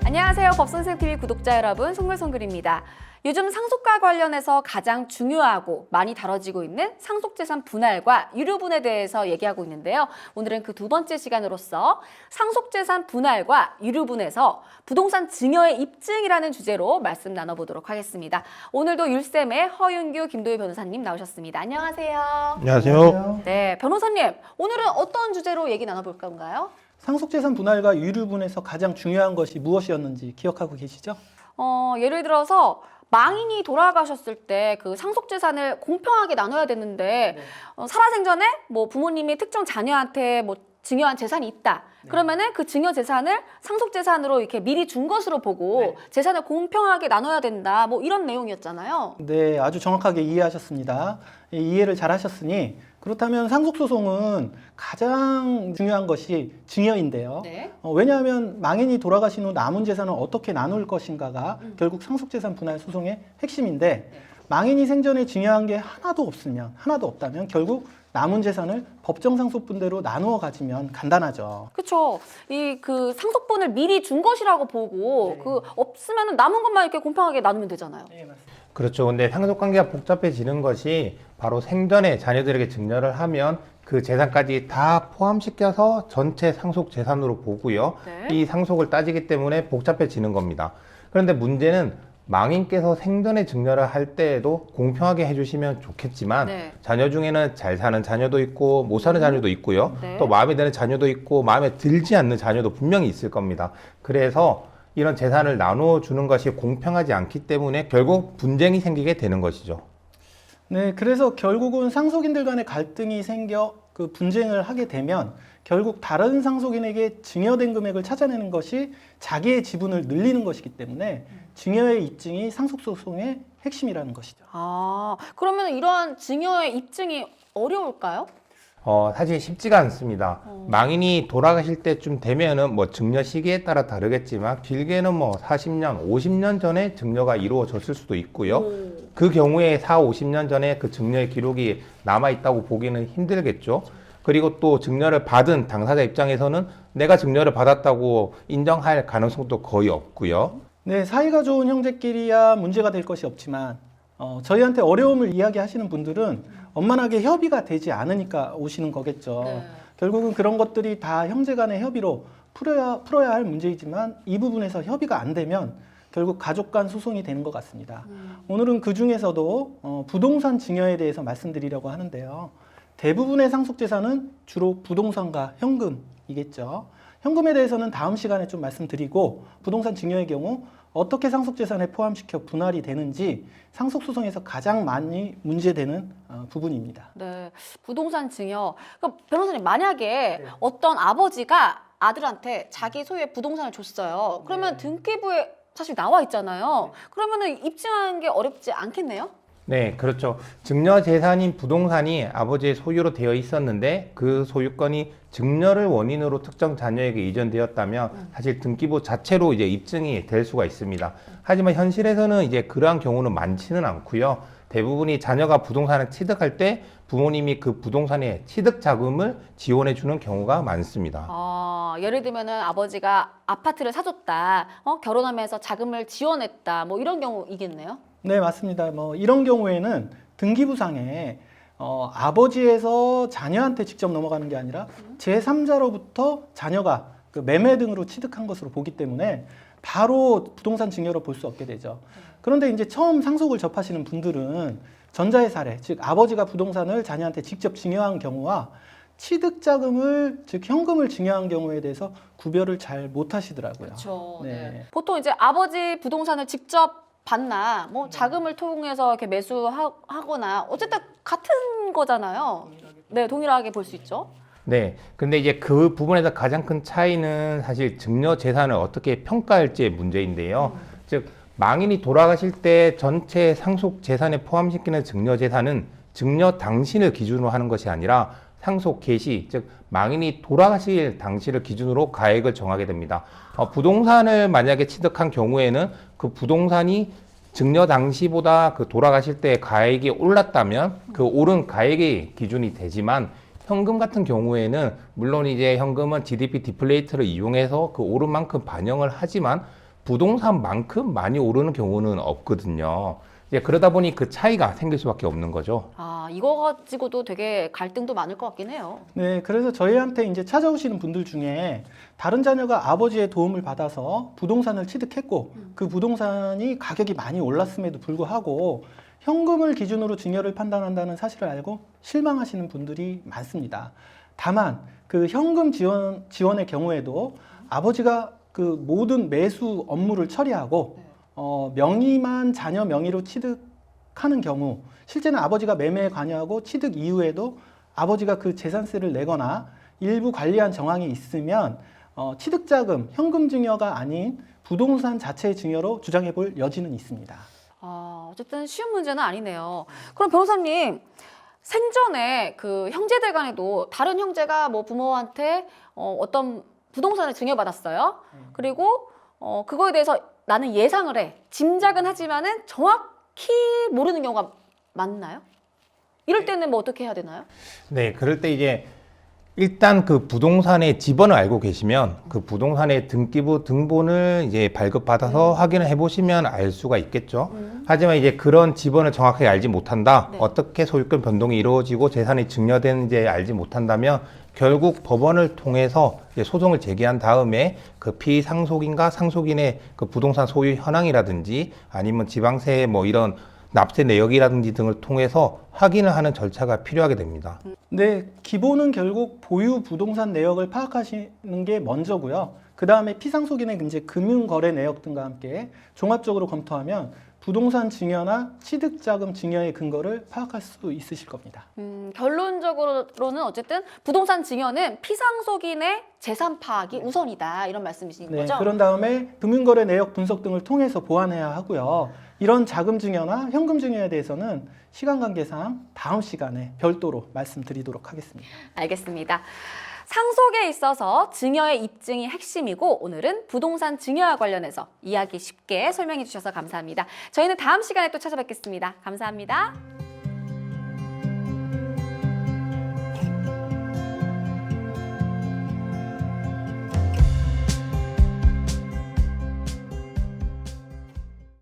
안녕하세요. 법선생TV 구독자 여러분, 송글송글입니다. 요즘 상속과 관련해서 가장 중요하고 많이 다뤄지고 있는 상속재산 분할과 유류분에 대해서 얘기하고 있는데요. 오늘은 그 두 번째 시간으로서 상속재산 분할과 유류분에서 부동산 증여의 입증이라는 주제로 말씀 나눠보도록 하겠습니다. 오늘도 율쌤의 허윤규, 김도희 변호사님 나오셨습니다. 안녕하세요. 안녕하세요. 네, 변호사님, 오늘은 어떤 주제로 얘기 나눠볼 건가요? 상속재산 분할과 유류분에서 가장 중요한 것이 무엇이었는지 기억하고 계시죠? 예를 들어서 망인이 돌아가셨을 때 그 상속재산을 공평하게 나눠야 되는데 살아생전에 뭐 부모님이 특정 자녀한테 뭐 증여한 재산이 있다. 그러면은 그 증여 재산을 상속재산으로 이렇게 미리 준 것으로 보고 재산을 공평하게 나눠야 된다. 뭐 이런 내용이었잖아요. 네, 아주 정확하게 이해하셨습니다. 이해를 잘 하셨으니 그렇다면 상속소송은 가장 중요한 것이 증여인데요. 네. 왜냐하면 망인이 돌아가신 후 남은 재산을 어떻게 나눌 것인가가 결국 상속재산 분할 소송의 핵심인데 망인이 생전에 증여한 게 하나도 없다면 결국 남은 재산을 법정 상속분대로 나누어 가지면 간단하죠. 그렇죠. 이 그 상속분을 미리 준 것이라고 보고 그 없으면 남은 것만 이렇게 공평하게 나누면 되잖아요. 네, 맞습니다. 그렇죠. 근데 상속관계가 복잡해지는 것이 바로 생전에 자녀들에게 증여를 하면 그 재산까지 다 포함시켜서 전체 상속 재산으로 보고요. 네. 이 상속을 따지기 때문에 복잡해지는 겁니다. 그런데 문제는 망인께서 생전에 증여를 할 때에도 공평하게 해주시면 좋겠지만 자녀 중에는 잘 사는 자녀도 있고 못 사는 자녀도 있고요. 또 마음에 드는 자녀도 있고 마음에 들지 않는 자녀도 분명히 있을 겁니다. 그래서 이런 재산을 나누어 주는 것이 공평하지 않기 때문에 결국 분쟁이 생기게 되는 것이죠. 네, 그래서 결국은 상속인들 간의 갈등이 생겨 그 분쟁을 하게 되면 결국 다른 상속인에게 증여된 금액을 찾아내는 것이 자기의 지분을 늘리는 것이기 때문에 증여의 입증이 상속소송의 핵심이라는 것이죠. 아, 그러면 이러한 증여의 입증이 어려울까요? 사실 쉽지가 않습니다. 망인이 돌아가실 때쯤 되면은 뭐 증여 시기에 따라 다르겠지만 길게는 뭐 40년, 50년 전에 증여가 이루어졌을 수도 있고요. 그 경우에 4, 50년 전에 그 증여의 기록이 남아있다고 보기는 힘들겠죠. 그리고 또 증여를 받은 당사자 입장에서는 내가 증여를 받았다고 인정할 가능성도 거의 없고요. 네, 사이가 좋은 형제끼리야 문제가 될 것이 없지만 저희한테 어려움을 이야기하시는 분들은 원만하게 협의가 되지 않으니까 오시는 거겠죠. 결국은 그런 것들이 다 형제 간의 협의로 풀어야 할 문제이지만 이 부분에서 협의가 안 되면 결국 가족 간 소송이 되는 것 같습니다. 오늘은 그 중에서도 부동산 증여에 대해서 말씀드리려고 하는데요. 대부분의 상속재산은 주로 부동산과 현금이겠죠. 현금에 대해서는 다음 시간에 좀 말씀드리고 부동산 증여의 경우 어떻게 상속재산에 포함시켜 분할이 되는지 상속소송에서 가장 많이 문제되는 부분입니다. 네, 부동산 증여. 그러니까 변호사님, 만약에 어떤 아버지가 아들한테 자기 소유의 부동산을 줬어요. 그러면 등기부에 사실 나와 있잖아요. 그러면은 입증하는 게 어렵지 않겠네요? 네, 그렇죠. 증여 재산인 부동산이 아버지의 소유로 되어 있었는데 그 소유권이 증여를 원인으로 특정 자녀에게 이전되었다면 사실 등기부 자체로 이제 입증이 될 수가 있습니다. 하지만 현실에서는 이제 그러한 경우는 많지는 않고요. 대부분이 자녀가 부동산을 취득할 때 부모님이 그 부동산의 취득 자금을 지원해 주는 경우가 많습니다. 예를 들면은 아버지가 아파트를 사줬다, 결혼하면서 자금을 지원했다, 뭐 이런 경우이겠네요? 네, 맞습니다. 뭐 이런 경우에는 등기부상에 아버지에서 자녀한테 직접 넘어가는 게 아니라 제3자로부터 자녀가 그 매매 등으로 취득한 것으로 보기 때문에 바로 부동산 증여로 볼 수 없게 되죠. 그런데 이제 처음 상속을 접하시는 분들은 전자의 사례, 즉 아버지가 부동산을 자녀한테 직접 증여한 경우와 취득자금을, 즉 현금을 증여한 경우에 대해서 구별을 잘 못하시더라고요. 그렇죠. 네. 보통 이제 아버지 부동산을 직접 받나, 뭐 자금을 통해서 이렇게 매수하거나 어쨌든 같은 거잖아요. 네, 동일하게 볼 수 있죠. 네. 근데 이제 그 부분에서 가장 큰 차이는 사실 증여 재산을 어떻게 평가할지의 문제인데요. 즉, 망인이 돌아가실 때 전체 상속 재산에 포함시키는 증여 재산은 증여 당신을 기준으로 하는 것이 아니라 상속 개시, 즉 망인이 돌아가실 당시를 기준으로 가액을 정하게 됩니다. 부동산을 만약에 취득한 경우에는 그 부동산이 증여 당시보다 그 돌아가실 때 가액이 올랐다면 그 오른 가액이 기준이 되지만 현금 같은 경우에는 물론 이제 현금은 GDP 디플레이트를 이용해서 그 오른 만큼 반영을 하지만 부동산만큼 많이 오르는 경우는 없거든요. 이제 그러다 보니 그 차이가 생길 수밖에 없는 거죠. 아, 이거 가지고도 되게 갈등도 많을 것 같긴 해요. 네, 그래서 저희한테 이제 찾아오시는 분들 중에 다른 자녀가 아버지의 도움을 받아서 부동산을 취득했고 그 부동산이 가격이 많이 올랐음에도 불구하고 현금을 기준으로 증여를 판단한다는 사실을 알고 실망하시는 분들이 많습니다. 다만 그 현금 지원의 경우에도 아버지가 그 모든 매수 업무를 처리하고 명의만 자녀 명의로 취득하는 경우 실제는 아버지가 매매에 관여하고 취득 이후에도 아버지가 그 재산세를 내거나 일부 관리한 정황이 있으면 취득자금, 현금 증여가 아닌 부동산 자체의 증여로 주장해 볼 여지는 있습니다. 아, 어쨌든 쉬운 문제는 아니네요. 그럼 변호사님, 생전에 그 형제들 간에도 다른 형제가 뭐 부모한테 어떤 부동산을 증여받았어요. 그리고 그거에 대해서 나는 예상을 해. 짐작은 하지만은 정확히 모르는 경우가 많나요? 이럴 때는 뭐 어떻게 해야 되나요? 네, 그럴 때 이제 일단 그 부동산의 지번을 알고 계시면 그 부동산의 등기부 등본을 이제 발급받아서 확인을 해보시면 알 수가 있겠죠. 하지만 이제 그런 지번을 정확하게 알지 못한다. 네. 어떻게 소유권 변동이 이루어지고 재산이 증여되는지 알지 못한다면 결국 법원을 통해서 이제 소송을 제기한 다음에 그 피상속인과 상속인의 그 부동산 소유 현황이라든지 아니면 지방세 뭐 이런 납세 내역이라든지 등을 통해서 확인을 하는 절차가 필요하게 됩니다. 네, 기본은 결국 보유 부동산 내역을 파악하시는 게 먼저고요. 그 다음에 피상속인의 이제 금융거래 내역 등과 함께 종합적으로 검토하면 부동산 증여나 취득자금 증여의 근거를 파악할 수 있으실 겁니다. 결론적으로는 어쨌든 부동산 증여는 피상속인의 재산 파악이 우선이다. 이런 말씀이신 네, 거죠? 그런 다음에 금융거래 내역 분석 등을 통해서 보완해야 하고요. 이런 자금 증여나 현금 증여에 대해서는 시간 관계상 다음 시간에 별도로 말씀드리도록 하겠습니다. 알겠습니다. 상속에 있어서 증여의 입증이 핵심이고 오늘은 부동산 증여와 관련해서 이야기 쉽게 설명해 주셔서 감사합니다. 저희는 다음 시간에 또 찾아뵙겠습니다. 감사합니다.